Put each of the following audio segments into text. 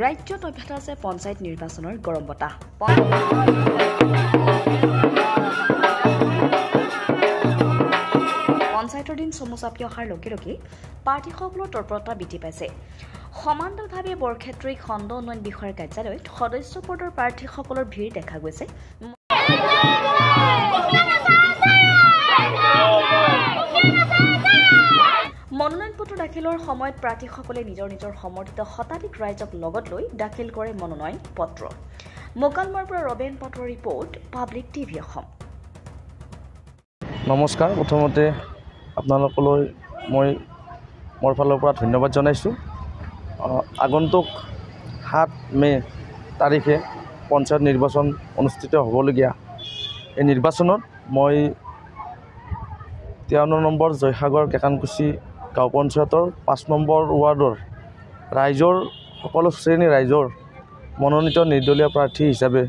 ৰাজ্যত অব্যাহত আছে পঞ্চায়ত নিৰ্বাচনৰ গৰম বতাহ। পঞ্চায়তৰ দিন চমু চাপি অহাৰ লগে লগে প্ৰাৰ্থীসকলৰ তৎপৰতা বৃদ্ধি পাইছে। সমান্তৰালভাৱে বৰক্ষেত্ৰী খণ্ড উন্নয়ন বিষয়াৰ কাৰ্যালয়ত সদস্য পদৰ প্ৰাৰ্থীসকলৰ ভিৰ দেখা গৈছে। মনোনয়ন পত্ৰ দাখিলৰ সময়ত প্ৰাৰ্থীসকলে নিজৰ নিজৰ সমৰ্থিত শতাধিক ৰাইজক লগত লৈ দাখিল কৰে মনোনয়ন পত্ৰ। মোকালমাৰ পৰা ৰবেন পটৰ ৰিপৰ্ট, পাব্লিক টিভি অসম। নমস্কাৰ। প্ৰথমতে আপোনালোকলৈ মই মোৰ ফালৰ পৰা ধন্যবাদ জনাইছোঁ। আগন্তুক 7 মে তাৰিখে পঞ্চায়ত নিৰ্বাচন অনুষ্ঠিত হ'বলগীয়া এই নিৰ্বাচনত মই 53 নম্বৰ জয়সাগৰ কেকানকুছি গাঁও পঞ্চায়তৰ 5 নম্বৰ ৱাৰ্ডৰ ৰাইজৰ সকলো শ্ৰেণীৰ ৰাইজৰ মনোনীত নিৰ্দলীয় প্ৰাৰ্থী হিচাপে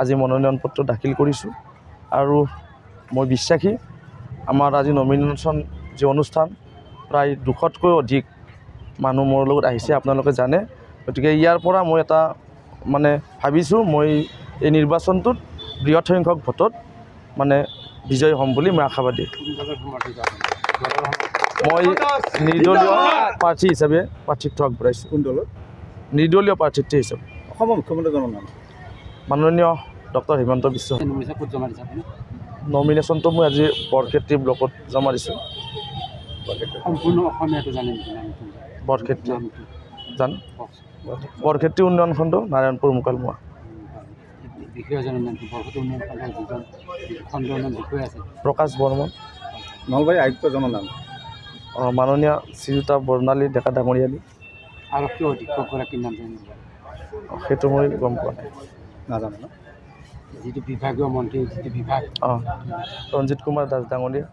আজি মনোনয়ন পত্ৰ দাখিল কৰিছোঁ। আৰু মই বিশ্বাসী আমাৰ আজি নমিনেশ্যন যি অনুষ্ঠান প্ৰায় 200তকৈ অধিক মানুহ মোৰ লগত আহিছে, আপোনালোকে জানে। গতিকে ইয়াৰ পৰা মই এটা ভাবিছোঁ মই এই নিৰ্বাচনটোত বৃহৎ সংখ্যক ভোটত বিজয়ী হ'ম বুলি মই আশাবাদী। মই নিৰ্দলীয় প্ৰাৰ্থী হিচাপে প্ৰাৰ্থিত্ব আগবঢ়াইছোঁ। কোন দলত? নিৰ্দলীয় প্ৰাৰ্থিত্ব হিচাপে। অসমৰ মুখ্যমন্ত্ৰীজনৰ নাম মাননীয় ডক্টৰ হিমন্ত বিশ্ব। নমিনেশ্যনটো মই আজি বৰক্ষেত্ৰী ব্লকত জমা দিছোঁ। সম্পূৰ্ণ অসমীয়াটো জানে নেকি? বৰক্ষেত্ৰী জানো। বৰক্ষেত্ৰী উন্নয়ন খণ্ড, নাৰায়ণপুৰ মোকালমোৱা। প্ৰকাশ বৰ্মন। নলবাৰী আয়ুক্তজনৰ নাম মাননীয় শ্ৰীযুতা বৰ্ণালী ডেকা ডাঙৰীয়ানী। আৰক্ষী অধীক্ষকগৰাকীৰ নাম জানিব? সেইটো মই গম পোৱা নাই, নাজানো। যিটো বিভাগীয় মন্ত্ৰী যিটো বিভাগ ৰঞ্জিত কুমাৰ দাস ডাঙৰীয়া।